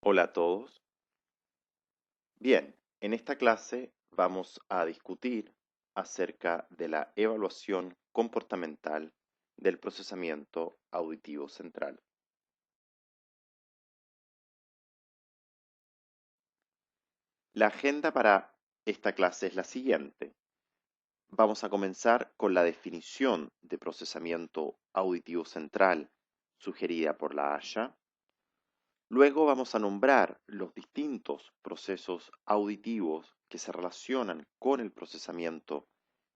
Hola a todos. Bien, en esta clase vamos a discutir acerca de la evaluación comportamental del procesamiento auditivo central. La agenda para esta clase es la siguiente. Vamos a comenzar con la definición de procesamiento auditivo central sugerida por la Haya. Luego vamos a nombrar los distintos procesos auditivos que se relacionan con el procesamiento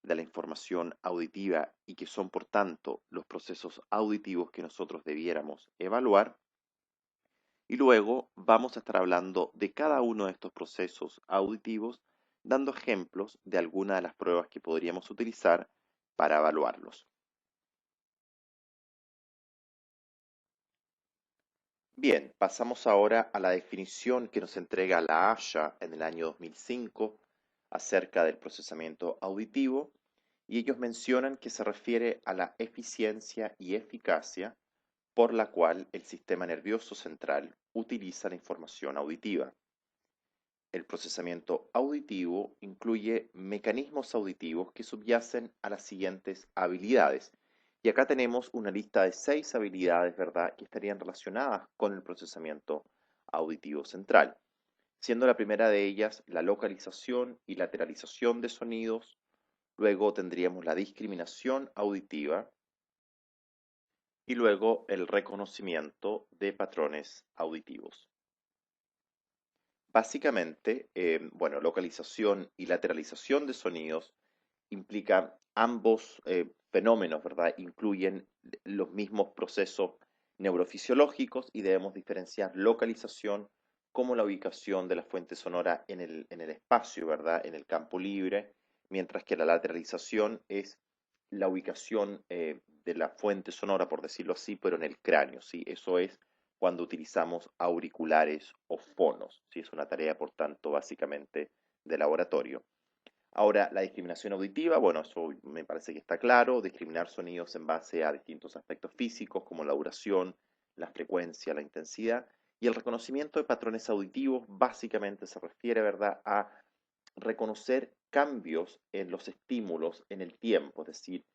de la información auditiva y que son, por tanto, los procesos auditivos que nosotros debiéramos evaluar. Y luego vamos a estar hablando de cada uno de estos procesos auditivos, dando ejemplos de algunas de las pruebas que podríamos utilizar para evaluarlos. Bien, pasamos ahora a la definición que nos entrega la Haya en el año 2005 acerca del procesamiento auditivo, y ellos mencionan que se refiere a la eficiencia y eficacia por la cual el sistema nervioso central utiliza la información auditiva. El procesamiento auditivo incluye mecanismos auditivos que subyacen a las siguientes habilidades. Y acá tenemos una lista de 6 habilidades, ¿verdad?, que estarían relacionadas con el procesamiento auditivo central, siendo la primera de ellas la localización y lateralización de sonidos. Luego tendríamos la discriminación auditiva y luego el reconocimiento de patrones auditivos. Básicamente, bueno, localización y lateralización de sonidos implican ambos fenómenos, ¿verdad? Incluyen los mismos procesos neurofisiológicos y debemos diferenciar localización como la ubicación de la fuente sonora en el espacio, ¿verdad? En el campo libre, mientras que la lateralización es la ubicación de la fuente sonora, por decirlo así, pero en el cráneo, ¿sí? Eso es cuando utilizamos auriculares o fonos, ¿sí? Es una tarea, por tanto, básicamente de laboratorio. Ahora, la discriminación auditiva, bueno, eso me parece que está claro, discriminar sonidos en base a distintos aspectos físicos como la duración, la frecuencia, la intensidad, y el reconocimiento de patrones auditivos básicamente se refiere, ¿verdad?, a reconocer cambios en los estímulos en el tiempo, es decir,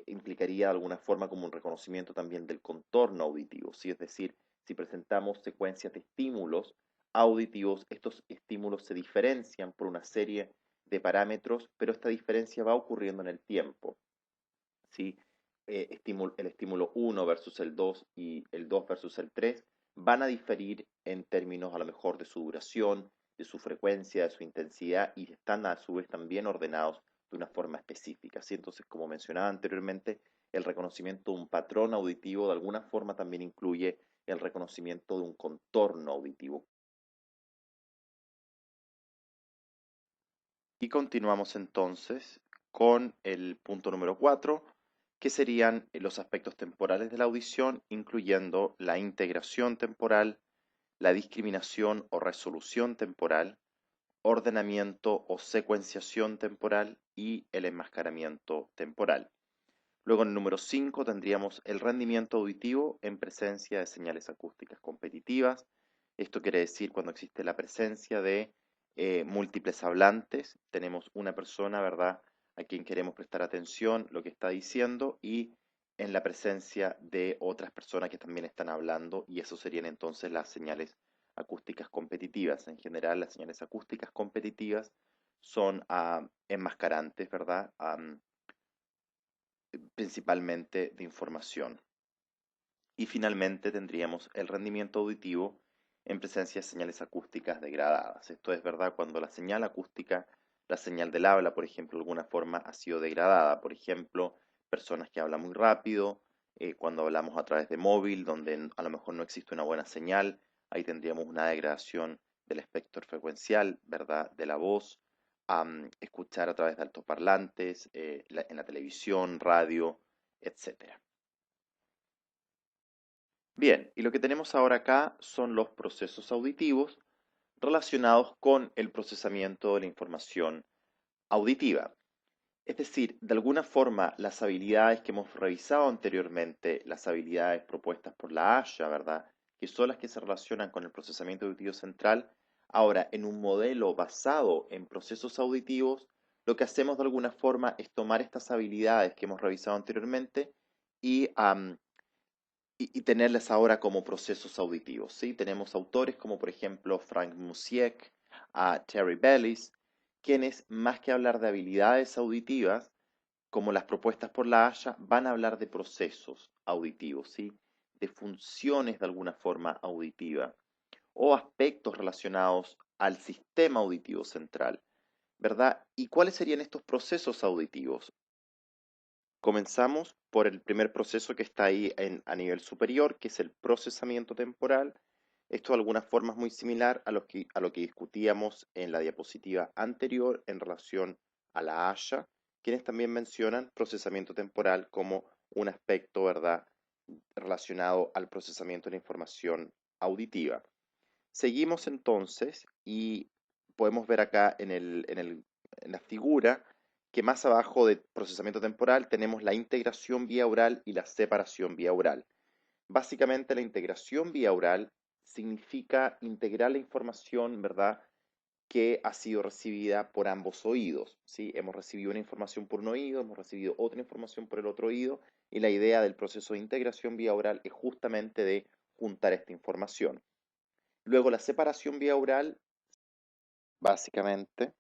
implicaría de alguna forma como un reconocimiento también del contorno auditivo, ¿sí? Es decir, si presentamos secuencias de estímulos auditivos, estos estímulos se diferencian por una serie de parámetros, pero esta diferencia va ocurriendo en el tiempo, ¿sí? El estímulo 1 versus el 2 y el 2 versus el 3 van a diferir en términos a lo mejor de su duración, de su frecuencia, de su intensidad y están a su vez también ordenados de una forma específica, ¿sí? Entonces, como mencionaba anteriormente, el reconocimiento de un patrón auditivo de alguna forma también incluye el reconocimiento de un contorno auditivo. Y continuamos entonces con el punto número 4, que serían los aspectos temporales de la audición, incluyendo la integración temporal, la discriminación o resolución temporal, ordenamiento o secuenciación temporal y el enmascaramiento temporal. Luego en el número 5 tendríamos el rendimiento auditivo en presencia de señales acústicas competitivas. Esto quiere decir cuando existe la presencia de múltiples hablantes, tenemos una persona, ¿verdad?, a quien queremos prestar atención lo que está diciendo y en la presencia de otras personas que también están hablando, y eso serían entonces las señales acústicas competitivas. En general, las señales acústicas competitivas son enmascarantes, ¿verdad? Principalmente de información. Y finalmente tendríamos el rendimiento auditivo en presencia de señales acústicas degradadas. Esto es verdad cuando la señal acústica, la señal del habla, por ejemplo, de alguna forma ha sido degradada. Por ejemplo, personas que hablan muy rápido, cuando hablamos a través de móvil, donde a lo mejor no existe una buena señal, ahí tendríamos una degradación del espectro frecuencial, ¿verdad?, de la voz. Escuchar a través de altoparlantes, en la televisión, radio, etcétera. Bien, y lo que tenemos ahora acá son los procesos auditivos relacionados con el procesamiento de la información auditiva. Es decir, de alguna forma, las habilidades que hemos revisado anteriormente, las habilidades propuestas por la Haya, ¿verdad?, que son las que se relacionan con el procesamiento auditivo central. Ahora, en un modelo basado en procesos auditivos, lo que hacemos de alguna forma es tomar estas habilidades que hemos revisado anteriormente y, y tenerlas ahora como procesos auditivos, ¿sí? Tenemos autores como por ejemplo Frank Musiek, Terry Bellis, quienes más que hablar de habilidades auditivas, como las propuestas por la Haya, van a hablar de procesos auditivos, ¿sí? De funciones de alguna forma auditiva o aspectos relacionados al sistema auditivo central, ¿verdad? ¿Y cuáles serían estos procesos auditivos? Comenzamos por el primer proceso que está ahí a nivel superior, que es el procesamiento temporal. Esto de alguna forma es muy similar a lo que discutíamos en la diapositiva anterior en relación a la Haya, quienes también mencionan procesamiento temporal como un aspecto, ¿verdad?, relacionado al procesamiento de la información auditiva. Seguimos entonces y podemos ver acá en la figura que más abajo de procesamiento temporal tenemos la integración vía oral y la separación vía oral. Básicamente la integración vía oral significa integrar la información, ¿verdad?, que ha sido recibida por ambos oídos, ¿sí? Hemos recibido una información por un oído, hemos recibido otra información por el otro oído, y la idea del proceso de integración vía oral es justamente de juntar esta información. Luego la separación vía oral, básicamente,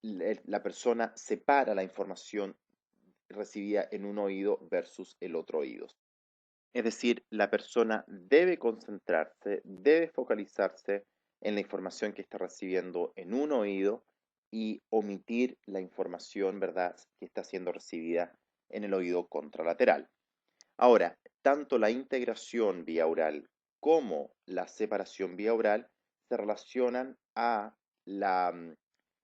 la persona separa la información recibida en un oído versus el otro oído. Es decir, la persona debe concentrarse, debe focalizarse en la información que está recibiendo en un oído y omitir la información, ¿verdad?, que está siendo recibida en el oído contralateral. Ahora, tanto la integración vía oral como la separación vía oral se relacionan a la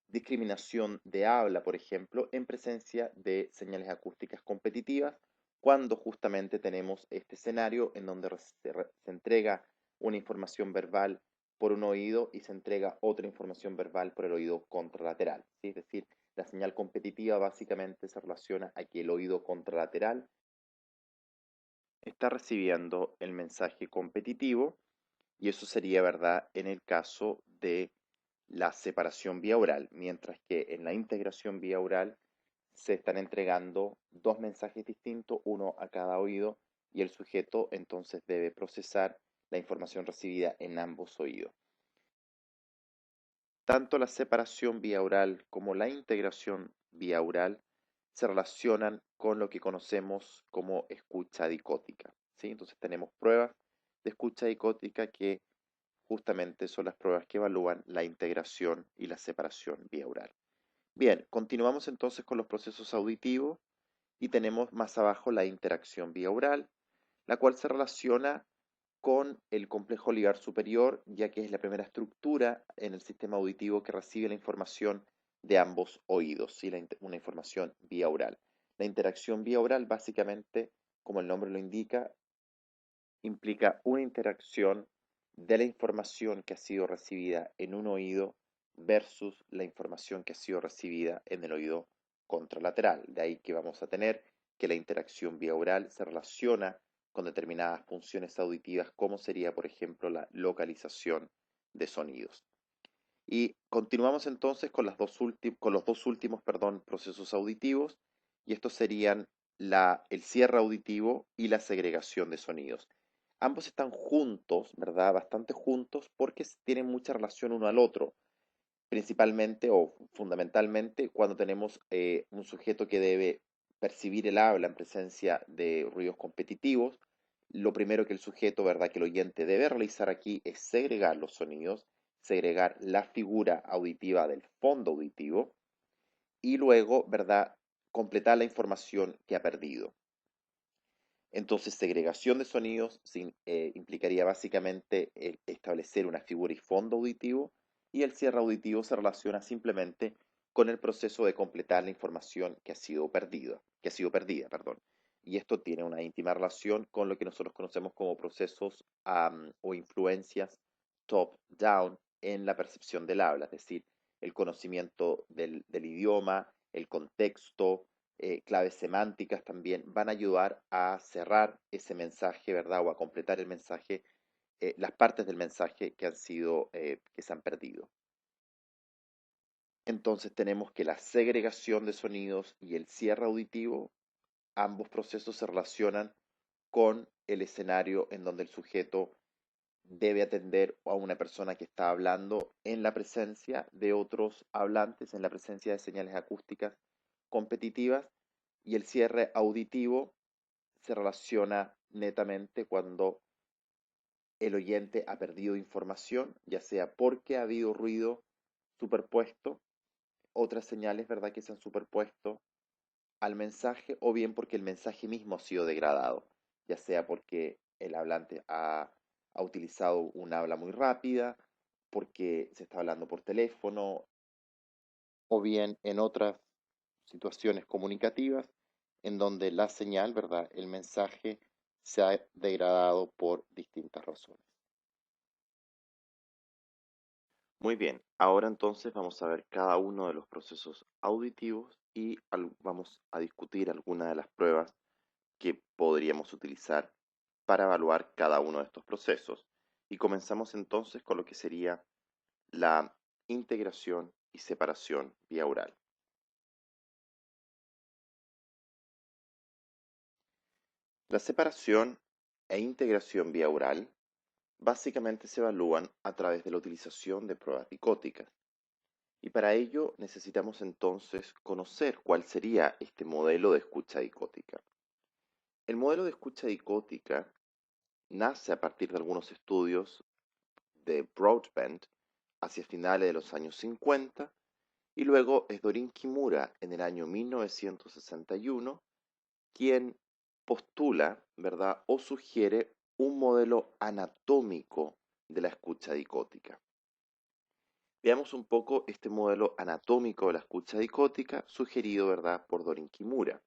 discriminación de habla, por ejemplo, en presencia de señales acústicas competitivas, cuando justamente tenemos este escenario en donde se entrega una información verbal por un oído y se entrega otra información verbal por el oído contralateral, ¿sí? Es decir, la señal competitiva básicamente se relaciona a que el oído contralateral está recibiendo el mensaje competitivo y eso sería verdad en el caso de la separación vía oral, mientras que en la integración vía oral se están entregando dos mensajes distintos, uno a cada oído, y el sujeto entonces debe procesar la información recibida en ambos oídos. Tanto la separación vía oral como la integración vía oral se relacionan con lo que conocemos como escucha dicótica, ¿sí? Entonces tenemos pruebas de escucha dicótica que justamente son las pruebas que evalúan la integración y la separación vía oral. Bien, continuamos entonces con los procesos auditivos y tenemos más abajo la interacción vía oral, la cual se relaciona con el complejo ligar superior, ya que es la primera estructura en el sistema auditivo que recibe la información de ambos oídos, ¿sí? Una información vía oral. La interacción vía oral, básicamente, como el nombre lo indica, implica una interacción de la información que ha sido recibida en un oído versus la información que ha sido recibida en el oído contralateral. De ahí que vamos a tener que la interacción vía oral se relaciona con determinadas funciones auditivas, como sería, por ejemplo, la localización de sonidos. Y continuamos entonces con, con los dos últimos, procesos auditivos, y estos serían el cierre auditivo y la segregación de sonidos. Ambos están juntos, ¿verdad? Bastante juntos porque tienen mucha relación uno al otro, principalmente o fundamentalmente cuando tenemos un sujeto que debe percibir el habla en presencia de ruidos competitivos. Lo primero que el sujeto, ¿verdad?, que el oyente debe realizar aquí es segregar los sonidos, segregar la figura auditiva del fondo auditivo y luego, ¿verdad?, completar la información que ha perdido. Entonces, segregación de sonidos implicaría básicamente establecer una figura y fondo auditivo, y el cierre auditivo se relaciona simplemente con el proceso de completar la información que ha sido perdida, perdón. Y esto tiene una íntima relación con lo que nosotros conocemos como procesos o influencias top-down en la percepción del habla, es decir, el conocimiento del idioma, el contexto, claves semánticas también van a ayudar a cerrar ese mensaje, ¿verdad? O a completar el mensaje las partes del mensaje que que se han perdido. Entonces tenemos que la segregación de sonidos y el cierre auditivo, ambos procesos se relacionan con el escenario en donde el sujeto debe atender a una persona que está hablando en la presencia de otros hablantes, en la presencia de señales acústicas competitivas, y el cierre auditivo se relaciona netamente cuando el oyente ha perdido información, ya sea porque ha habido ruido superpuesto, otras señales, ¿verdad?, que se han superpuesto al mensaje, o bien porque el mensaje mismo ha sido degradado, ya sea porque el hablante ha utilizado un habla muy rápida, porque se está hablando por teléfono, o bien en otras situaciones comunicativas en donde la señal, ¿verdad?, el mensaje se ha degradado por distintas razones. Muy bien, ahora entonces vamos a ver cada uno de los procesos auditivos y vamos a discutir algunas de las pruebas que podríamos utilizar para evaluar cada uno de estos procesos. Y comenzamos entonces con lo que sería la integración y separación vía oral. La separación e integración vía oral básicamente se evalúan a través de la utilización de pruebas dicóticas. Y para ello necesitamos entonces conocer cuál sería este modelo de escucha dicótica. El modelo de escucha dicótica nace a partir de algunos estudios de Broadbent hacia finales de los años 50, y luego es Dorin Kimura en el año 1961 quien postula, ¿verdad?, o sugiere un modelo anatómico de la escucha dicótica. Veamos un poco este modelo anatómico de la escucha dicótica sugerido, ¿verdad?, por Dorin Kimura.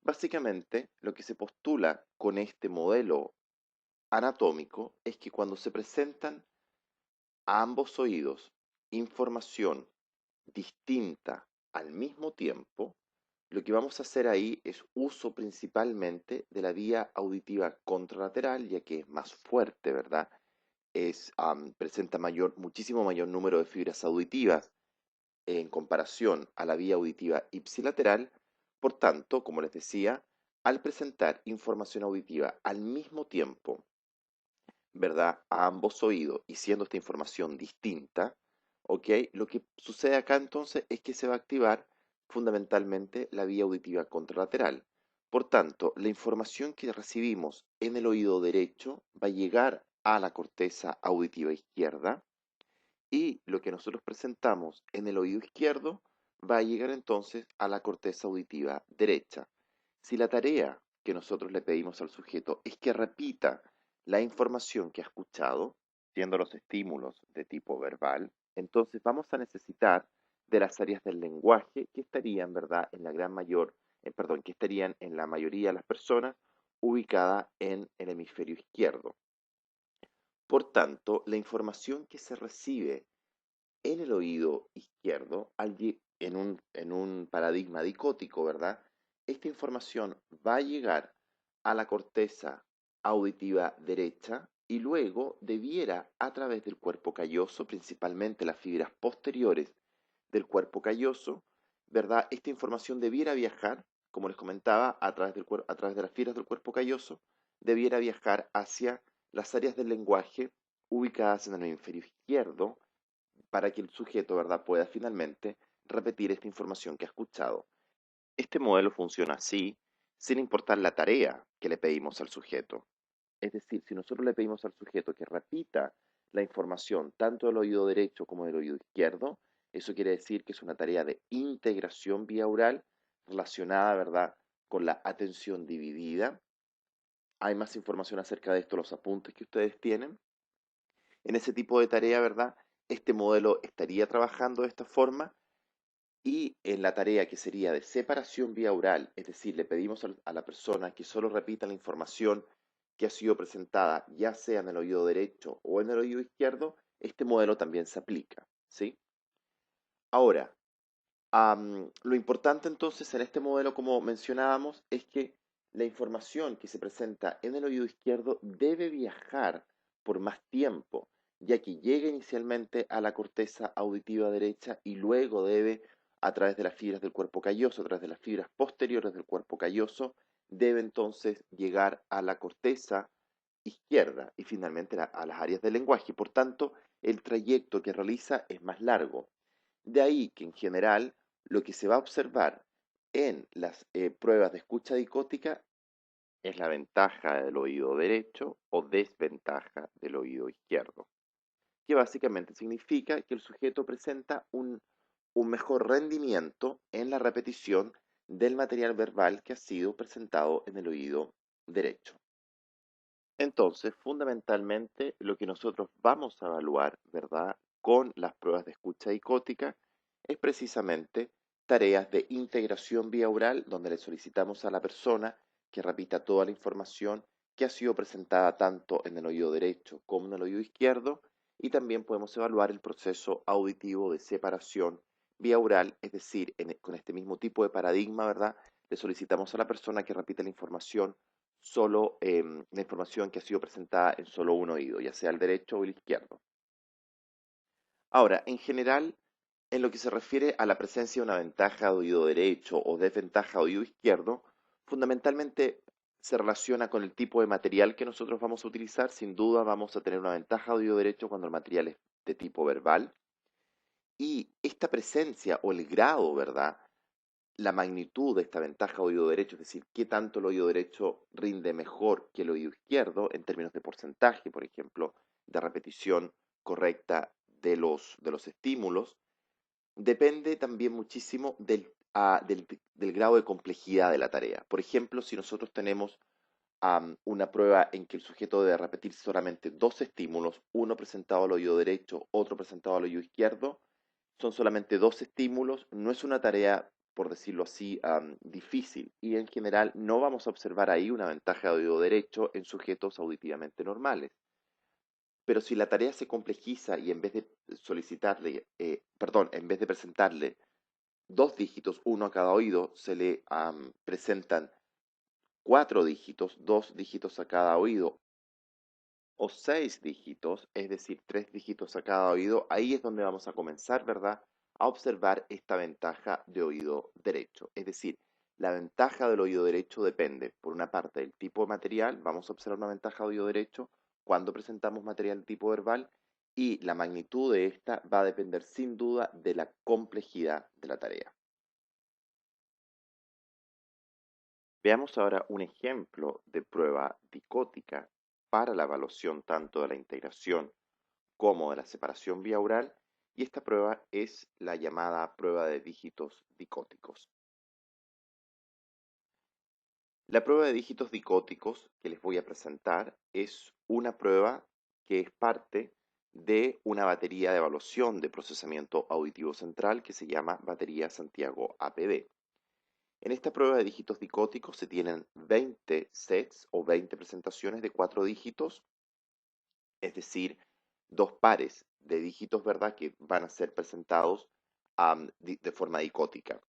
Básicamente, lo que se postula con este modelo anatómico es que cuando se presentan a ambos oídos información distinta al mismo tiempo, lo que vamos a hacer ahí es uso principalmente de la vía auditiva contralateral, ya que es más fuerte, ¿verdad? Presenta muchísimo mayor número de fibras auditivas en comparación a la vía auditiva ipsilateral. Por tanto, como les decía, al presentar información auditiva al mismo tiempo, ¿verdad?, a ambos oídos, y siendo esta información distinta, ¿ok? Lo que sucede acá entonces es que se va a activar fundamentalmente la vía auditiva contralateral. Por tanto, la información que recibimos en el oído derecho va a llegar a la corteza auditiva izquierda, y lo que nosotros presentamos en el oído izquierdo va a llegar entonces a la corteza auditiva derecha. Si la tarea que nosotros le pedimos al sujeto es que repita la información que ha escuchado, siendo los estímulos de tipo verbal, entonces vamos a necesitar de las áreas del lenguaje que estarían, ¿verdad?, que estarían en la mayoría de las personas ubicadas en el hemisferio izquierdo. Por tanto, la información que se recibe en el oído izquierdo, en un paradigma dicótico, ¿verdad? Esta información va a llegar a la corteza auditiva derecha y luego debiera, a través del cuerpo calloso, principalmente las fibras posteriores del cuerpo calloso, ¿verdad? Esta información debiera viajar, como les comentaba, a través de las fibras del cuerpo calloso, debiera viajar hacia las áreas del lenguaje ubicadas en el hemisferio izquierdo, para que el sujeto, ¿verdad?, pueda finalmente repetir esta información que ha escuchado. Este modelo funciona así, sin importar la tarea que le pedimos al sujeto. Es decir, si nosotros le pedimos al sujeto que repita la información tanto del oído derecho como del oído izquierdo, eso quiere decir que es una tarea de integración vía oral relacionada, ¿verdad?, con la atención dividida. Hay más información acerca de esto en los apuntes que ustedes tienen. En ese tipo de tarea, ¿verdad?, este modelo estaría trabajando de esta forma, y en la tarea que sería de separación vía oral, es decir, le pedimos a la persona que solo repita la información que ha sido presentada, ya sea en el oído derecho o en el oído izquierdo, este modelo también se aplica, ¿sí? Ahora, lo importante entonces en este modelo, como mencionábamos, es que la información que se presenta en el oído izquierdo debe viajar por más tiempo, ya que llega inicialmente a la corteza auditiva derecha y luego debe, a través de las fibras del cuerpo calloso, a través de las fibras posteriores del cuerpo calloso, debe entonces llegar a la corteza izquierda y finalmente a las áreas del lenguaje. Por tanto, el trayecto que realiza es más largo. De ahí que en general lo que se va a observar en las pruebas de escucha dicótica es la ventaja del oído derecho o desventaja del oído izquierdo, que básicamente significa que el sujeto presenta un mejor rendimiento en la repetición del material verbal que ha sido presentado en el oído derecho. Entonces, fundamentalmente, lo que nosotros vamos a evaluar, ¿verdad?, con las pruebas de escucha dicótica es precisamente tareas de integración vía oral, donde le solicitamos a la persona que repita toda la información que ha sido presentada tanto en el oído derecho como en el oído izquierdo, y también podemos evaluar el proceso auditivo de separación vía oral, es decir, con este mismo tipo de paradigma, ¿verdad?, le solicitamos a la persona que repita la información solo la información que ha sido presentada en solo un oído, ya sea el derecho o el izquierdo. Ahora, en general, en lo que se refiere a la presencia de una ventaja de oído derecho o desventaja de oído izquierdo, fundamentalmente se relaciona con el tipo de material que nosotros vamos a utilizar. Sin duda vamos a tener una ventaja de oído derecho cuando el material es de tipo verbal. Y esta presencia o el grado, ¿verdad?, la magnitud de esta ventaja de oído derecho, es decir, qué tanto el oído derecho rinde mejor que el oído izquierdo en términos de porcentaje, por ejemplo, de repetición correcta de los estímulos, depende también muchísimo del grado de complejidad de la tarea. Por ejemplo, si nosotros tenemos una prueba en que el sujeto debe repetir solamente dos estímulos, uno presentado al oído derecho, otro presentado al oído izquierdo, son solamente dos estímulos, no es una tarea, por decirlo así, difícil, y en general no vamos a observar ahí una ventaja de oído derecho en sujetos auditivamente normales. Pero si la tarea se complejiza y en vez de solicitarle, en vez de presentarle dos dígitos, uno a cada oído, se le presentan cuatro dígitos, dos dígitos a cada oído, o seis dígitos, es decir, tres dígitos a cada oído, ahí es donde vamos a comenzar, ¿verdad?, a observar esta ventaja de oído derecho. Es decir, la ventaja del oído derecho depende, por una parte, del tipo de material, vamos a observar una ventaja de oído derecho cuando presentamos material tipo verbal, y la magnitud de esta va a depender sin duda de la complejidad de la tarea. Veamos ahora un ejemplo de prueba dicótica para la evaluación tanto de la integración como de la separación vía oral, y esta prueba es la llamada prueba de dígitos dicóticos. La prueba de dígitos dicóticos que les voy a presentar es una prueba que es parte de una batería de evaluación de procesamiento auditivo central que se llama batería Santiago APD. En esta prueba de dígitos dicóticos se tienen 20 sets o 20 presentaciones de 4 dígitos, es decir, dos pares de dígitos, ¿verdad?, que van a ser presentados de forma dicótica.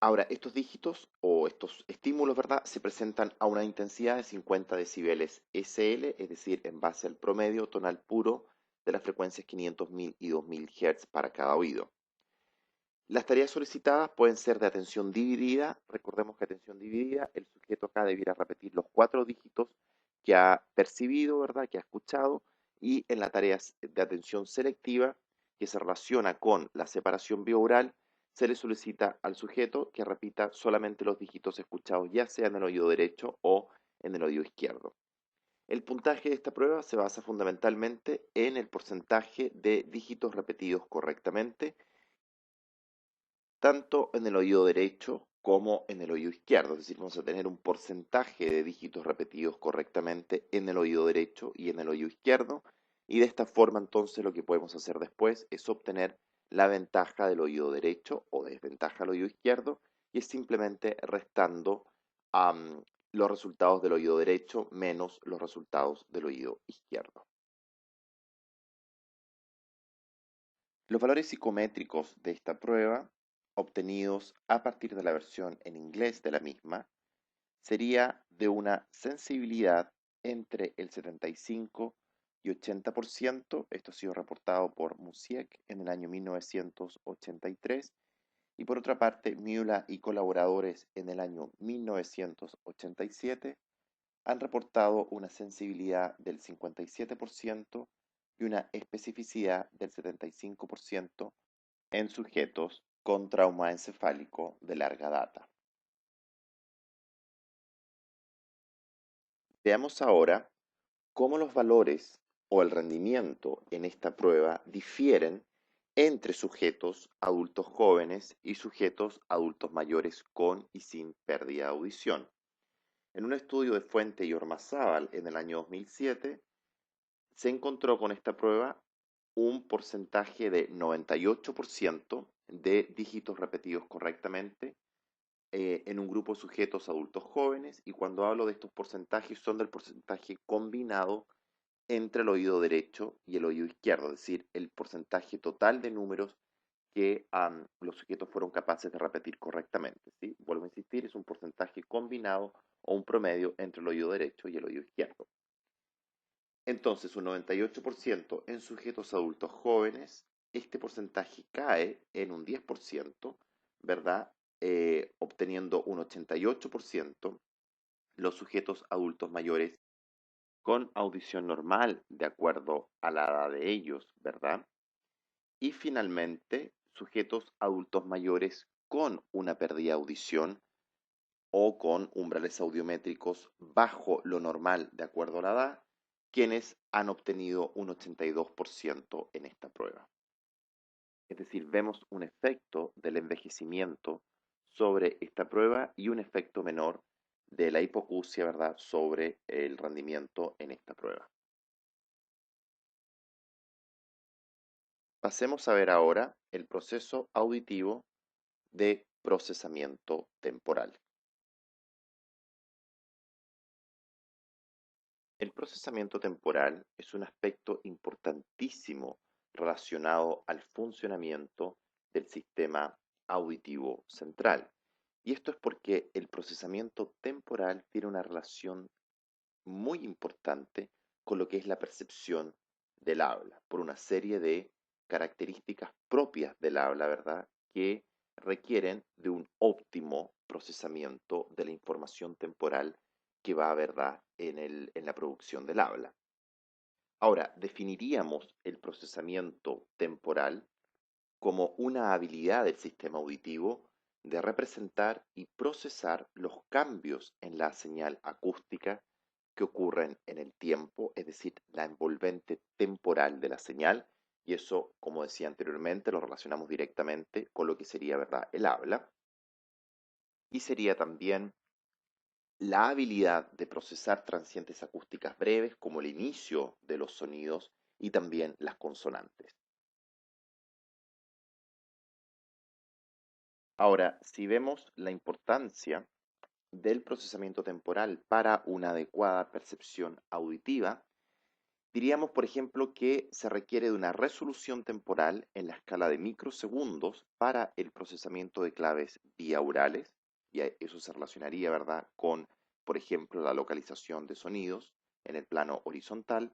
Ahora, estos dígitos o estos estímulos, ¿verdad?, se presentan a una intensidad de 50 decibeles SL, es decir, en base al promedio tonal puro de las frecuencias 500.000 y 2.000 Hz para cada oído. Las tareas solicitadas pueden ser de atención dividida. Recordemos que atención dividida, el sujeto acá debiera repetir los 4 dígitos que ha percibido, ¿verdad?, que ha escuchado, y en la tarea de atención selectiva, que se relaciona con la separación bioaural, se le solicita al sujeto que repita solamente los dígitos escuchados, ya sea en el oído derecho o en el oído izquierdo. El puntaje de esta prueba se basa fundamentalmente en el porcentaje de dígitos repetidos correctamente, tanto en el oído derecho como en el oído izquierdo. Es decir, vamos a tener un porcentaje de dígitos repetidos correctamente en el oído derecho y en el oído izquierdo, y de esta forma entonces lo que podemos hacer después es obtener la ventaja del oído derecho o desventaja del oído izquierdo, y es simplemente restando los resultados del oído derecho menos los resultados del oído izquierdo. Los valores psicométricos de esta prueba, obtenidos a partir de la versión en inglés de la misma, sería de una sensibilidad entre el 75 y 80%. Esto ha sido reportado por Musiek en el año 1983. Y por otra parte, Miula y colaboradores en el año 1987 han reportado una sensibilidad del 57% y una especificidad del 75% en sujetos con trauma encefálico de larga data. Veamos ahora cómo los valores o el rendimiento en esta prueba difieren entre sujetos adultos jóvenes y sujetos adultos mayores con y sin pérdida de audición. En un estudio de Fuente y Ormazábal en el año 2007, se encontró con esta prueba un porcentaje de 98% de dígitos repetidos correctamente en un grupo de sujetos adultos jóvenes, y cuando hablo de estos porcentajes son del porcentaje combinado entre el oído derecho y el oído izquierdo, es decir, el porcentaje total de números que los sujetos fueron capaces de repetir correctamente, ¿sí? Vuelvo a insistir, es un porcentaje combinado o un promedio entre el oído derecho y el oído izquierdo. Entonces, un 98% en sujetos adultos jóvenes, este porcentaje cae en un 10%, ¿verdad? Obteniendo un 88% los sujetos adultos mayores con audición normal de acuerdo a la edad de ellos, ¿verdad? Y finalmente, sujetos adultos mayores con una pérdida de audición o con umbrales audiométricos bajo lo normal de acuerdo a la edad, quienes han obtenido un 82% en esta prueba. Es decir, vemos un efecto del envejecimiento sobre esta prueba y un efecto menor de la hipoacusia, ¿verdad?, sobre el rendimiento en esta prueba. Pasemos a ver ahora el proceso auditivo de procesamiento temporal. El procesamiento temporal es un aspecto importantísimo relacionado al funcionamiento del sistema auditivo central. Y esto es porque el procesamiento temporal tiene una relación muy importante con lo que es la percepción del habla, por una serie de características propias del habla, ¿verdad?, que requieren de un óptimo procesamiento de la información temporal que va, ¿verdad?, en la producción del habla. Ahora, definiríamos el procesamiento temporal como una habilidad del sistema auditivo de representar y procesar los cambios en la señal acústica que ocurren en el tiempo, es decir, la envolvente temporal de la señal, y eso, como decía anteriormente, lo relacionamos directamente con lo que sería, ¿verdad?, el habla, y sería también la habilidad de procesar transientes acústicas breves como el inicio de los sonidos y también las consonantes. Ahora, si vemos la importancia del procesamiento temporal para una adecuada percepción auditiva, diríamos, por ejemplo, que se requiere de una resolución temporal en la escala de microsegundos para el procesamiento de claves biaurales, y eso se relacionaría, ¿verdad?, con, por ejemplo, la localización de sonidos en el plano horizontal,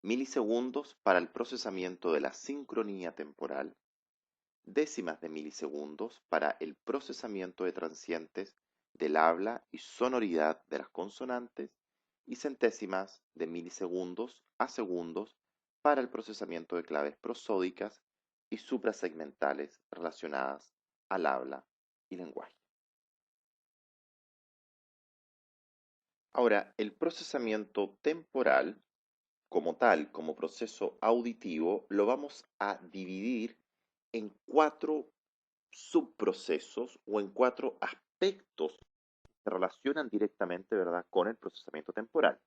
milisegundos para el procesamiento de la sincronía temporal, décimas de milisegundos para el procesamiento de transientes del habla y sonoridad de las consonantes, y centésimas de milisegundos a segundos para el procesamiento de claves prosódicas y suprasegmentales relacionadas al habla y lenguaje. Ahora, el procesamiento temporal, como tal, como proceso auditivo, lo vamos a dividir en cuatro subprocesos o en cuatro aspectos que se relacionan directamente, ¿verdad?, con el procesamiento temporal.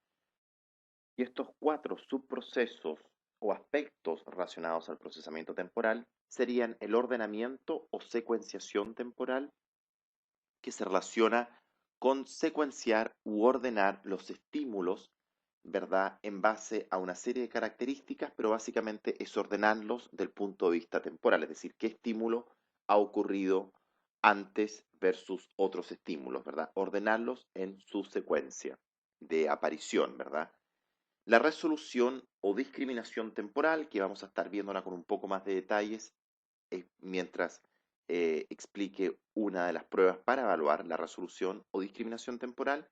Y estos cuatro subprocesos o aspectos relacionados al procesamiento temporal serían el ordenamiento o secuenciación temporal, que se relaciona con secuenciar u ordenar los estímulos, ¿verdad?, en base a una serie de características, pero básicamente es ordenarlos del punto de vista temporal, es decir, qué estímulo ha ocurrido antes versus otros estímulos, ¿verdad? Ordenarlos en su secuencia. de aparición, ¿verdad? La resolución o discriminación temporal, que vamos a estar viéndola con un poco más de detalles mientras explique una de las pruebas para evaluar la resolución o discriminación temporal.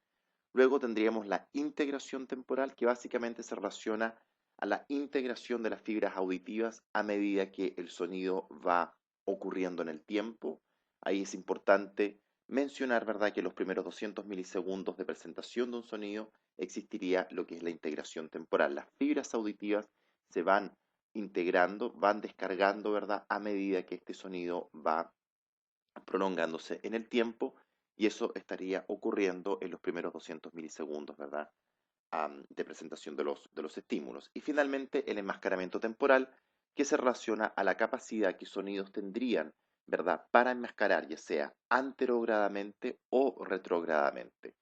Luego tendríamos la integración temporal, que básicamente se relaciona a la integración de las fibras auditivas a medida que el sonido va ocurriendo en el tiempo. Ahí es importante mencionar, ¿verdad?, que en los primeros 200 milisegundos de presentación de un sonido existiría lo que es la integración temporal. Las fibras auditivas se van integrando, van descargando, ¿verdad?, a medida que este sonido va prolongándose en el tiempo, y eso estaría ocurriendo en los primeros 200 milisegundos, ¿verdad?, de presentación de los estímulos. Y finalmente el enmascaramiento temporal, que se relaciona a la capacidad que sonidos tendrían, ¿verdad?, para enmascarar, ya sea anterogradamente o retrogradamente.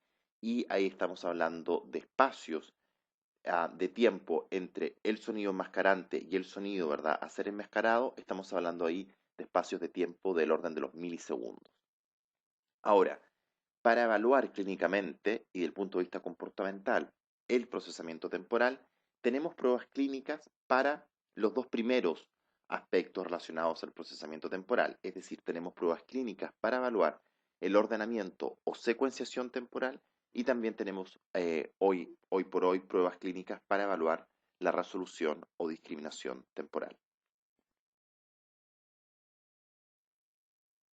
Y ahí estamos hablando de espacios de tiempo entre el sonido enmascarante y el sonido, ¿verdad?, a ser enmascarado. Estamos hablando ahí de espacios de tiempo del orden de los milisegundos. Ahora, para evaluar clínicamente y desde el punto de vista comportamental el procesamiento temporal, tenemos pruebas clínicas para los dos primeros aspectos relacionados al procesamiento temporal. Es decir, tenemos pruebas clínicas para evaluar el ordenamiento o secuenciación temporal, y también tenemos hoy por hoy pruebas clínicas para evaluar la resolución o discriminación temporal.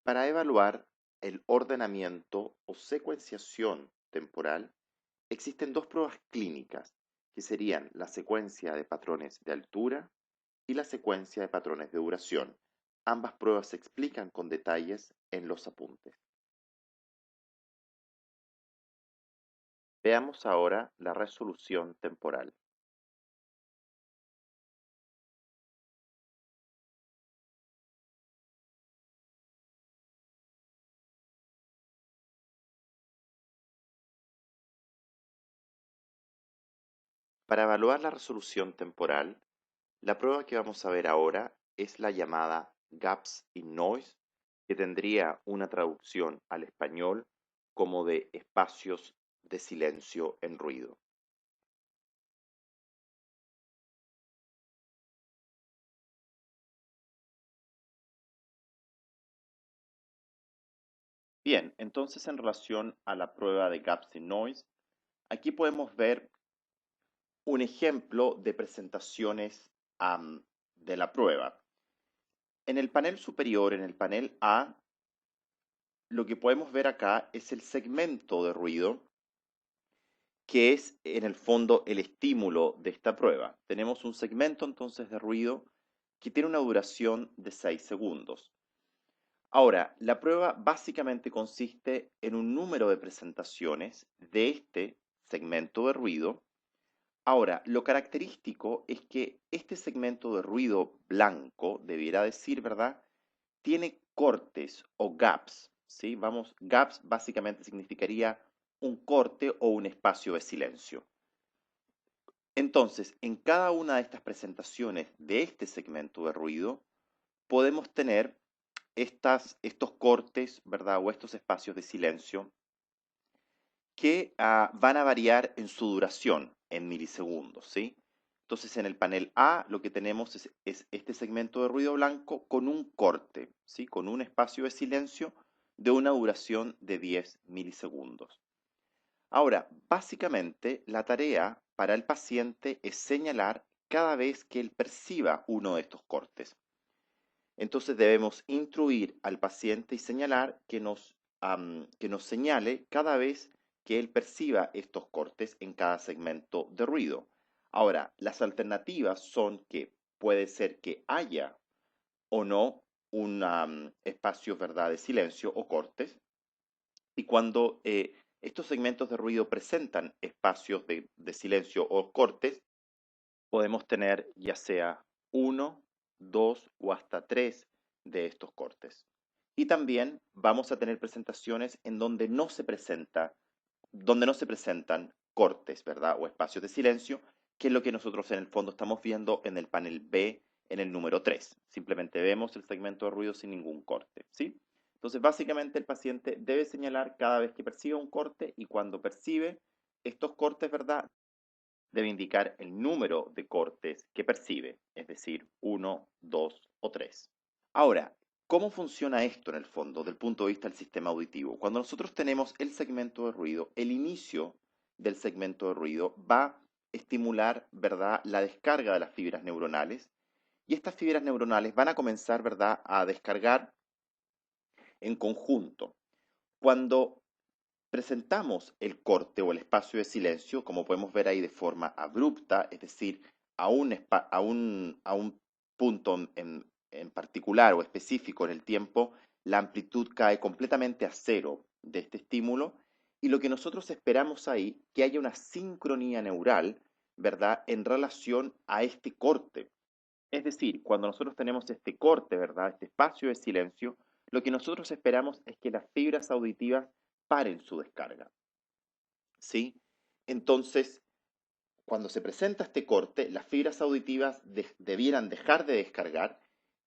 Para evaluar el ordenamiento o secuenciación temporal, existen dos pruebas clínicas, que serían la secuencia de patrones de altura y la secuencia de patrones de duración. Ambas pruebas se explican con detalles en los apuntes. Veamos ahora la resolución temporal. Para evaluar la resolución temporal, la prueba que vamos a ver ahora es la llamada Gaps in Noise, que tendría una traducción al español como de espacios de silencio en ruido. Bien, entonces en relación a la prueba de Gaps in Noise, aquí podemos ver un ejemplo de presentaciones de la prueba. En el panel superior, en el panel A, lo que podemos ver acá es el segmento de ruido, que es en el fondo el estímulo de esta prueba. Tenemos un segmento entonces de ruido que tiene una duración de 6 segundos. Ahora, la prueba básicamente consiste en un número de presentaciones de este segmento de ruido. Ahora, lo característico es que este segmento de ruido blanco, debiera decir, ¿verdad?, tiene cortes o gaps, ¿sí? Vamos, gaps básicamente significaría un corte o un espacio de silencio. Entonces, en cada una de estas presentaciones de este segmento de ruido, podemos tener estos cortes, ¿verdad?, o estos espacios de silencio que van a variar en su duración en milisegundos, ¿sí? Entonces, en el panel A lo que tenemos es este segmento de ruido blanco con un corte, ¿sí?, con un espacio de silencio de una duración de 10 milisegundos. Ahora, básicamente, la tarea para el paciente es señalar cada vez que él perciba uno de estos cortes. Entonces debemos instruir al paciente y señalar que nos señale cada vez que él perciba estos cortes en cada segmento de ruido. Ahora, las alternativas son que puede ser que haya o no un espacio, ¿verdad?, de silencio o cortes. Y cuando estos segmentos de ruido presentan espacios de silencio o cortes, podemos tener ya sea uno, dos o hasta tres de estos cortes. Y también vamos a tener presentaciones en donde no se presentan cortes, ¿verdad?, o espacios de silencio, que es lo que nosotros en el fondo estamos viendo en el panel B en el número 3. Simplemente vemos el segmento de ruido sin ningún corte, ¿sí? Entonces, básicamente el paciente debe señalar cada vez que percibe un corte, y cuando percibe estos cortes, ¿verdad?, debe indicar el número de cortes que percibe, es decir, 1, 2 o 3. Ahora, ¿cómo funciona esto en el fondo, desde el punto de vista del sistema auditivo? Cuando nosotros tenemos el segmento de ruido, el inicio del segmento de ruido va a estimular, ¿verdad?, la descarga de las fibras neuronales, y estas fibras neuronales van a comenzar, ¿verdad?, a descargar en conjunto. Cuando presentamos el corte o el espacio de silencio, como podemos ver ahí de forma abrupta, es decir, a un punto en particular o específico en el tiempo, la amplitud cae completamente a cero de este estímulo, y lo que nosotros esperamos ahí, que haya una sincronía neural, ¿verdad?, en relación a este corte. Es decir, cuando nosotros tenemos este corte, ¿verdad?, este espacio de silencio, lo que nosotros esperamos es que las fibras auditivas paren su descarga, ¿sí? Entonces, cuando se presenta este corte, las fibras auditivas debieran dejar de descargar,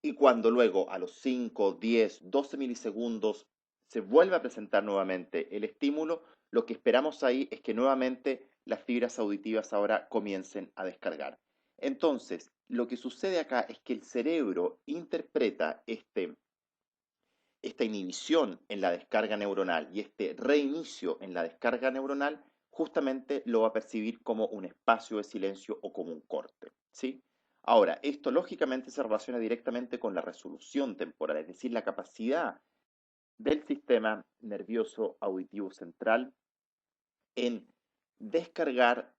y cuando luego a los 5, 10, 12 milisegundos se vuelve a presentar nuevamente el estímulo, lo que esperamos ahí es que nuevamente las fibras auditivas ahora comiencen a descargar. Entonces, lo que sucede acá es que el cerebro interpreta esta inhibición en la descarga neuronal y este reinicio en la descarga neuronal, justamente lo va a percibir como un espacio de silencio o como un corte, ¿sí? Ahora, esto lógicamente se relaciona directamente con la resolución temporal, es decir, la capacidad del sistema nervioso auditivo central en descargar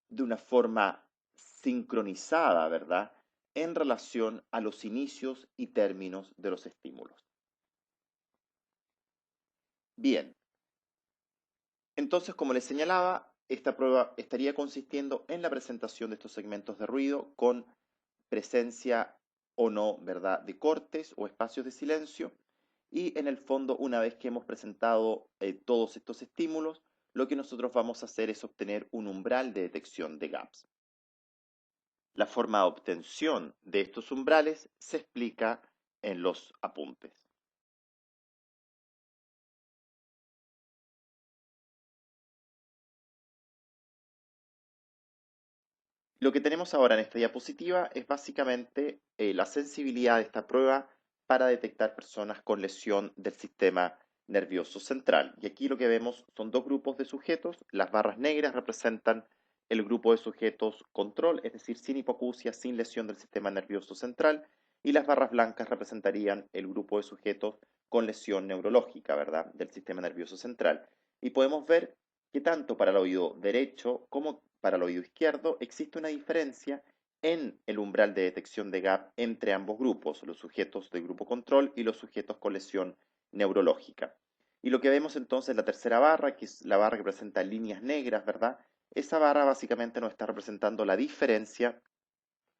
de una forma sincronizada, ¿verdad?, en relación a los inicios y términos de los estímulos. Bien, entonces, como les señalaba, esta prueba estaría consistiendo en la presentación de estos segmentos de ruido con presencia o no, ¿verdad?, de cortes o espacios de silencio. Y en el fondo, una vez que hemos presentado todos estos estímulos, lo que nosotros vamos a hacer es obtener un umbral de detección de gaps. La forma de obtención de estos umbrales se explica en los apuntes. Lo que tenemos ahora en esta diapositiva es básicamente la sensibilidad de esta prueba para detectar personas con lesión del sistema nervioso central. Y aquí lo que vemos son dos grupos de sujetos. Las barras negras representan el grupo de sujetos control, es decir, sin hipoacusia, sin lesión del sistema nervioso central, y las barras blancas representarían el grupo de sujetos con lesión neurológica, ¿verdad?, del sistema nervioso central. Y podemos ver que tanto para el oído derecho como para el oído izquierdo existe una diferencia en el umbral de detección de gap entre ambos grupos, los sujetos del grupo control y los sujetos con lesión neurológica. Y lo que vemos entonces en la tercera barra, que es la barra que presenta líneas negras, ¿verdad? Esa barra básicamente nos está representando la diferencia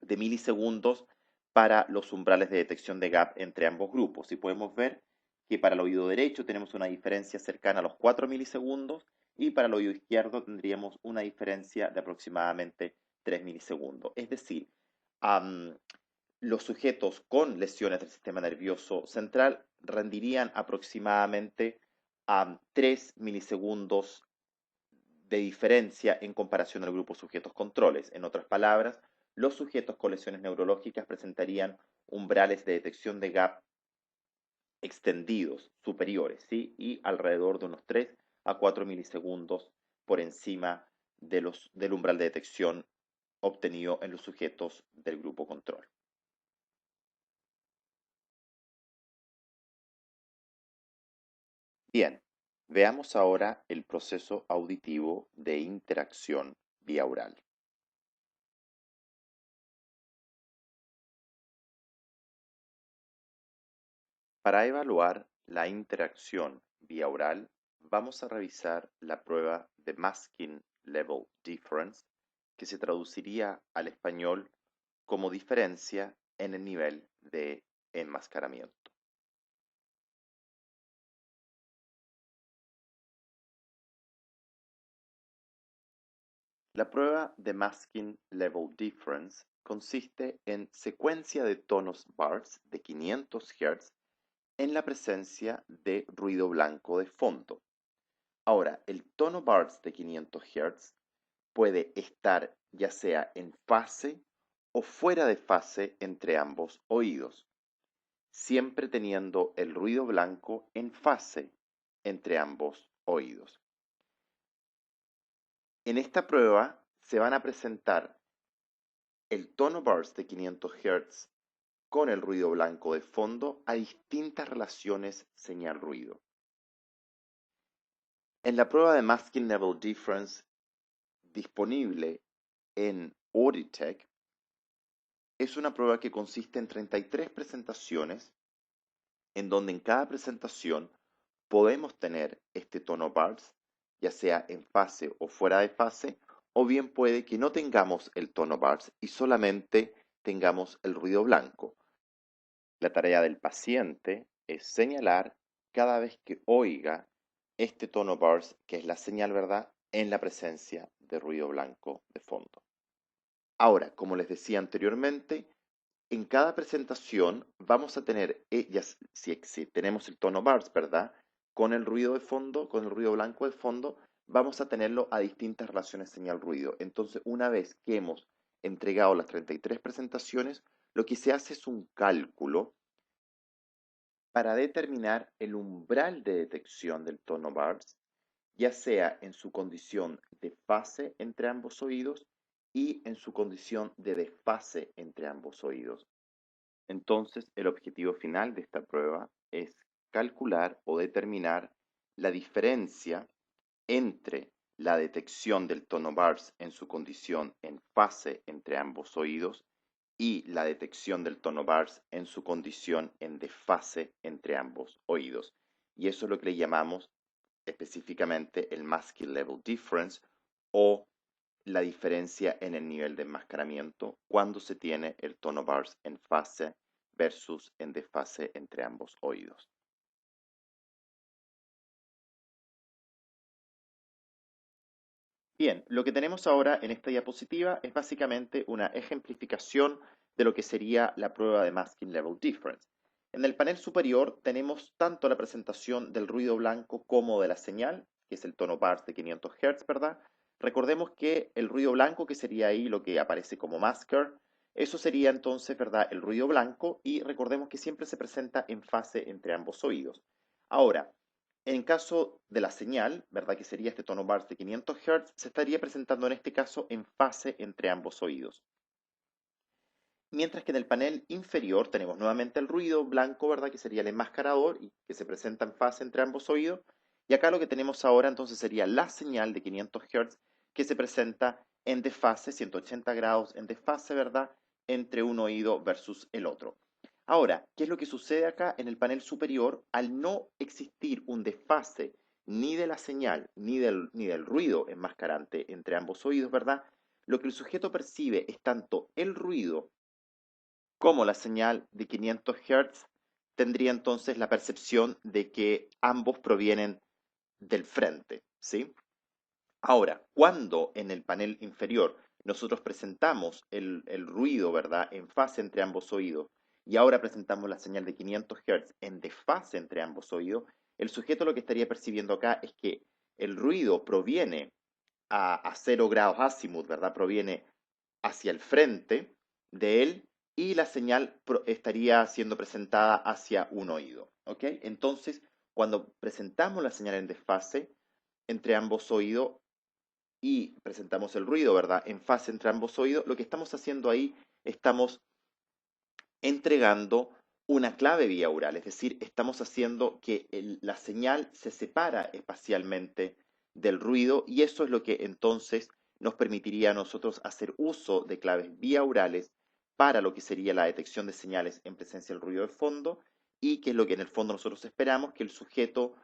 de milisegundos para los umbrales de detección de gap entre ambos grupos. Y podemos ver que para el oído derecho tenemos una diferencia cercana a los 4 milisegundos, y para el oído izquierdo tendríamos una diferencia de aproximadamente 3 milisegundos. Es decir, los sujetos con lesiones del sistema nervioso central rendirían aproximadamente a 3 milisegundos de diferencia en comparación al grupo sujetos controles. En otras palabras, los sujetos con lesiones neurológicas presentarían umbrales de detección de gap extendidos, superiores, ¿sí?, y alrededor de unos 3 a 4 milisegundos por encima del umbral de detección obtenido en los sujetos del grupo control. Bien, veamos ahora el proceso auditivo de interacción vía oral. Para evaluar la interacción vía oral, vamos a revisar la prueba de Masking Level Difference, que se traduciría al español como diferencia en el nivel de enmascaramiento. La prueba de Masking Level Difference consiste en secuencia de tonos bars de 500 Hz en la presencia de ruido blanco de fondo. Ahora, el tono bars de 500 Hz puede estar ya sea en fase o fuera de fase entre ambos oídos, siempre teniendo el ruido blanco en fase entre ambos oídos. En esta prueba se van a presentar el tono bars de 500 Hz con el ruido blanco de fondo a distintas relaciones señal-ruido. En la prueba de Masking Level Difference disponible en Auditech, es una prueba que consiste en 33 presentaciones, en donde en cada presentación podemos tener este tono bars, ya sea en fase o fuera de fase, o bien puede que no tengamos el tono bars y solamente tengamos el ruido blanco. La tarea del paciente es señalar cada vez que oiga este tono bars, que es la señal, ¿verdad?, en la presencia de ruido blanco de fondo. Ahora, como les decía anteriormente, en cada presentación vamos a tener, si tenemos el tono bars, ¿verdad?, con el ruido de fondo, con el ruido blanco de fondo, vamos a tenerlo a distintas relaciones señal-ruido. Entonces, una vez que hemos entregado las 33 presentaciones, lo que se hace es un cálculo para determinar el umbral de detección del tono bars, ya sea en su condición de fase entre ambos oídos y en su condición de desfase entre ambos oídos. Entonces, el objetivo final de esta prueba es calcular o determinar la diferencia entre la detección del tono bars en su condición en fase entre ambos oídos y la detección del tono bars en su condición en desfase entre ambos oídos. Y eso es lo que le llamamos específicamente el Masking Level Difference o la diferencia en el nivel de enmascaramiento cuando se tiene el tono bars en fase versus en desfase entre ambos oídos. Bien, lo que tenemos ahora en esta diapositiva es básicamente una ejemplificación de lo que sería la prueba de Masking Level Difference. En el panel superior tenemos tanto la presentación del ruido blanco como de la señal, que es el tono bars de 500 Hz, ¿verdad? Recordemos que el ruido blanco, que sería ahí lo que aparece como masker, eso sería entonces, ¿verdad?, el ruido blanco, y recordemos que siempre se presenta en fase entre ambos oídos. Ahora, en caso de la señal, ¿verdad?, que sería este tono bars de 500 Hz, se estaría presentando en este caso en fase entre ambos oídos. Mientras que en el panel inferior tenemos nuevamente el ruido blanco, ¿verdad?, que sería el enmascarador y que se presenta en fase entre ambos oídos. Y acá lo que tenemos ahora entonces sería la señal de 500 Hz que se presenta en desfase, 180 grados en desfase, ¿verdad?, entre un oído versus el otro. Ahora, ¿qué es lo que sucede acá en el panel superior? Al no existir un desfase ni de la señal ni del ruido enmascarante entre ambos oídos, ¿verdad? Lo que el sujeto percibe es tanto el ruido como la señal de 500 Hz, tendría entonces la percepción de que ambos provienen del frente, ¿sí? Ahora, cuando en el panel inferior nosotros presentamos el ruido, ¿verdad?, en fase entre ambos oídos, y ahora presentamos la señal de 500 Hz en desfase entre ambos oídos, el sujeto lo que estaría percibiendo acá es que el ruido proviene a 0 grados azimut, ¿verdad? Proviene hacia el frente de él y la señal estaría siendo presentada hacia un oído, ¿ok? Entonces, cuando presentamos la señal en desfase entre ambos oídos, y presentamos el ruido, ¿verdad?, en fase entre ambos oídos, lo que estamos haciendo ahí, estamos entregando una clave biaural, es decir, estamos haciendo que la señal se separa espacialmente del ruido y eso es lo que entonces nos permitiría a nosotros hacer uso de claves biaurales para lo que sería la detección de señales en presencia del ruido de fondo y que es lo que en el fondo nosotros esperamos que el sujeto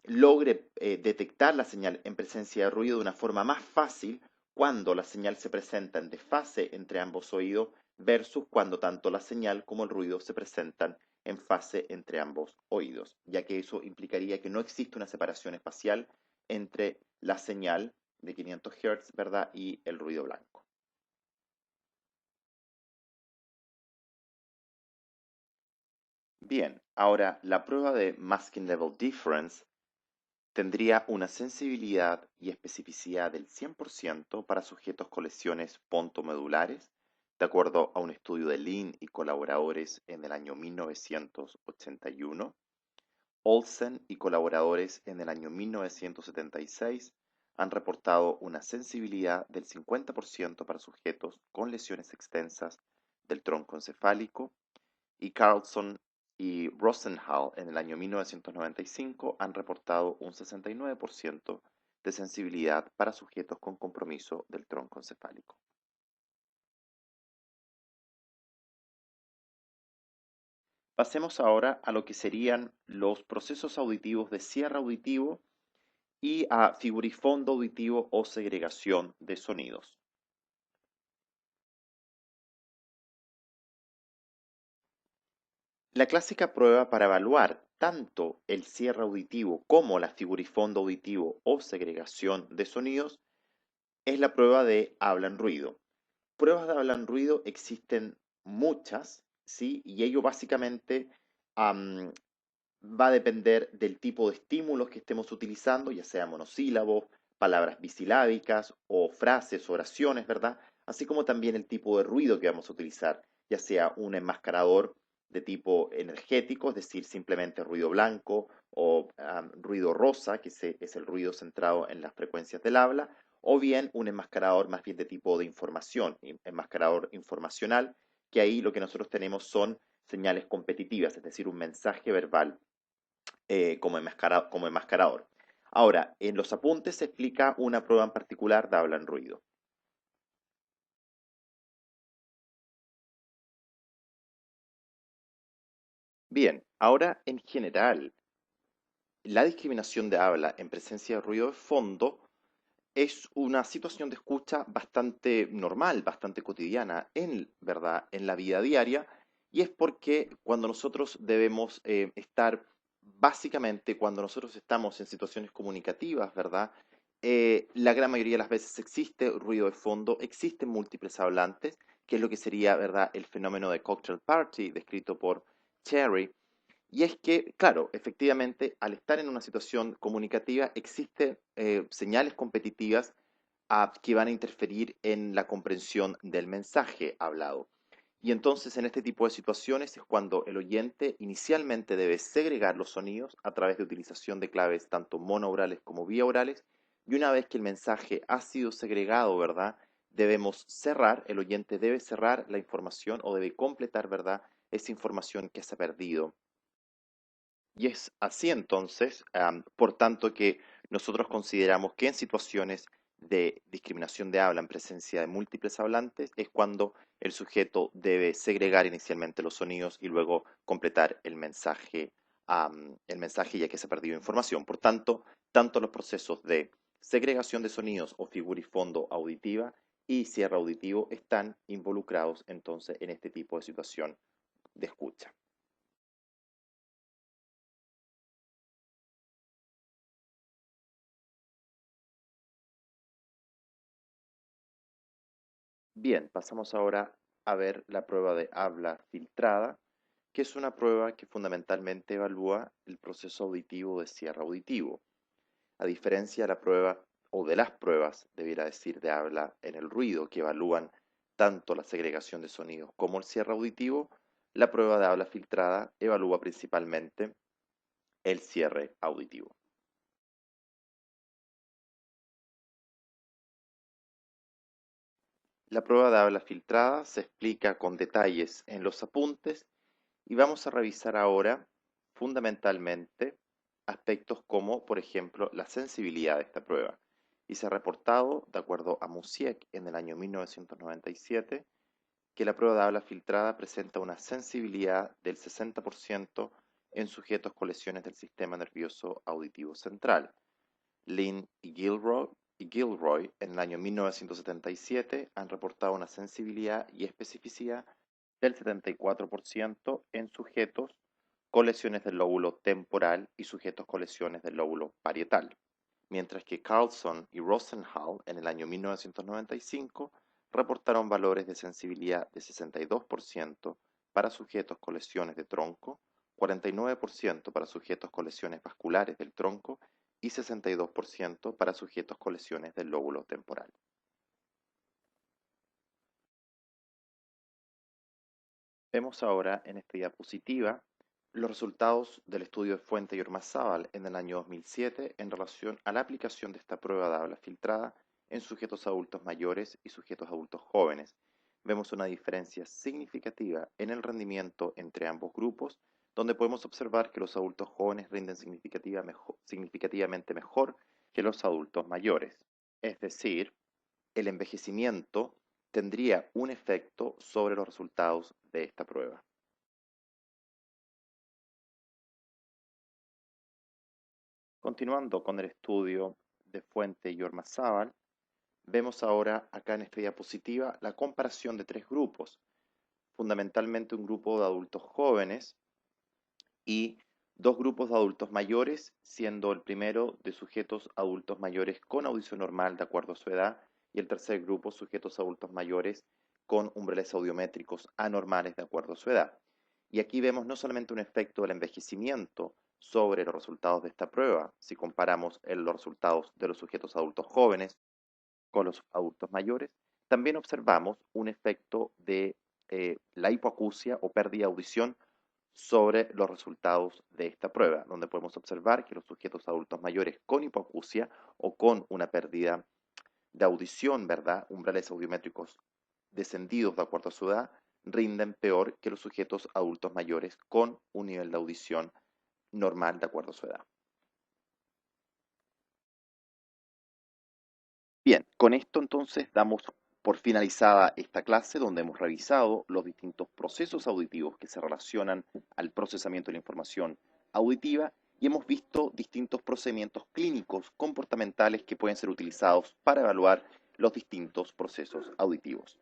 logre detectar la señal en presencia de ruido de una forma más fácil cuando la señal se presenta en desfase entre ambos oídos versus cuando tanto la señal como el ruido se presentan en fase entre ambos oídos, ya que eso implicaría que no existe una separación espacial entre la señal de 500 Hz, ¿verdad?, y el ruido blanco. Bien, ahora la prueba de Masking Level Difference tendría una sensibilidad y especificidad del 100% para sujetos con lesiones pontomedulares, de acuerdo a un estudio de Lin y colaboradores en el año 1981. Olsen y colaboradores en el año 1976 han reportado una sensibilidad del 50% para sujetos con lesiones extensas del tronco encefálico, y Carlson y Rosenthal en el año 1995 han reportado un 69% de sensibilidad para sujetos con compromiso del tronco encefálico. Pasemos ahora a lo que serían los procesos auditivos de cierre auditivo y a figurifondo auditivo o segregación de sonidos. La clásica prueba para evaluar tanto el cierre auditivo como la figurifondo auditivo o segregación de sonidos es la prueba de habla en ruido. Pruebas de habla en ruido existen muchas, ¿sí? Y ello básicamente am, va a depender del tipo de estímulos que estemos utilizando, ya sea monosílabos, palabras bisilábicas o frases, oraciones, ¿verdad? Así como también el tipo de ruido que vamos a utilizar, ya sea un enmascarador de tipo energético, es decir, simplemente ruido blanco o ruido rosa, que es el ruido centrado en las frecuencias del habla, o bien un enmascarador más bien de tipo de información, enmascarador informacional, que ahí lo que nosotros tenemos son señales competitivas, es decir, un mensaje verbal como enmascarador. Ahora, en los apuntes se explica una prueba en particular de habla en ruido. Bien, ahora en general, la discriminación de habla en presencia de ruido de fondo es una situación de escucha bastante normal, bastante cotidiana ¿verdad? En la vida diaria, y es porque cuando nosotros debemos estar, básicamente cuando nosotros estamos en situaciones comunicativas, ¿verdad? La gran mayoría de las veces existe ruido de fondo, existen múltiples hablantes, que es lo que sería, ¿verdad? El fenómeno de cocktail party descrito por Cherry, y es que, claro, efectivamente, al estar en una situación comunicativa, existen señales competitivas que van a interferir en la comprensión del mensaje hablado. Y entonces, en este tipo de situaciones es cuando el oyente inicialmente debe segregar los sonidos a través de utilización de claves tanto monoaurales como biaurales, y una vez que el mensaje ha sido segregado, ¿verdad? Debemos cerrar, el oyente debe cerrar la información o debe completar, ¿verdad? Esa información que se ha perdido. Y es así entonces, por tanto, que nosotros consideramos que en situaciones de discriminación de habla en presencia de múltiples hablantes es cuando el sujeto debe segregar inicialmente los sonidos y luego completar el mensaje ya que se ha perdido información. Por tanto, tanto los procesos de segregación de sonidos o figurifondo auditiva y cierre auditivo están involucrados entonces en este tipo de situación de escucha. Bien, pasamos ahora a ver la prueba de habla filtrada, que es una prueba que fundamentalmente evalúa el proceso auditivo de cierre auditivo. A diferencia de la prueba o de las pruebas, debiera decir, de habla en el ruido, que evalúan tanto la segregación de sonidos como el cierre auditivo, la prueba de habla filtrada evalúa principalmente el cierre auditivo. La prueba de habla filtrada se explica con detalles en los apuntes y vamos a revisar ahora fundamentalmente aspectos como, por ejemplo, la sensibilidad de esta prueba. Y se ha reportado, de acuerdo a Musiek en el año 1997, que la prueba de habla filtrada presenta una sensibilidad del 60% en sujetos con lesiones del sistema nervioso auditivo central. Lin y Gilroy en el año 1977 han reportado una sensibilidad y especificidad del 74% en sujetos con lesiones del lóbulo temporal y sujetos con lesiones del lóbulo parietal, mientras que Carlson y Rosenthal en el año 1995 reportaron valores de sensibilidad de 62% para sujetos con lesiones de tronco, 49% para sujetos con lesiones vasculares del tronco y 62% para sujetos con lesiones del lóbulo temporal. Vemos ahora en esta diapositiva los resultados del estudio de Fuente y Ormazábal en el año 2007 en relación a la aplicación de esta prueba de habla filtrada en sujetos adultos mayores y sujetos adultos jóvenes. Vemos una diferencia significativa en el rendimiento entre ambos grupos, donde podemos observar que los adultos jóvenes rinden significativamente mejor que los adultos mayores. Es decir, el envejecimiento tendría un efecto sobre los resultados de esta prueba. Continuando con el estudio de Fuente y Ormazábal, vemos ahora acá en esta diapositiva la comparación de tres grupos, fundamentalmente un grupo de adultos jóvenes y dos grupos de adultos mayores, siendo el primero de sujetos adultos mayores con audición normal de acuerdo a su edad y el tercer grupo sujetos adultos mayores con umbrales audiométricos anormales de acuerdo a su edad. Y aquí vemos no solamente un efecto del envejecimiento sobre los resultados de esta prueba, si comparamos los resultados de los sujetos adultos jóvenes con los adultos mayores, también observamos un efecto de la hipoacusia o pérdida de audición sobre los resultados de esta prueba, donde podemos observar que los sujetos adultos mayores con hipoacusia o con una pérdida de audición, ¿verdad? Umbrales audiométricos descendidos de acuerdo a su edad, rinden peor que los sujetos adultos mayores con un nivel de audición normal de acuerdo a su edad. Bien, con esto entonces damos por finalizada esta clase donde hemos revisado los distintos procesos auditivos que se relacionan al procesamiento de la información auditiva y hemos visto distintos procedimientos clínicos comportamentales que pueden ser utilizados para evaluar los distintos procesos auditivos.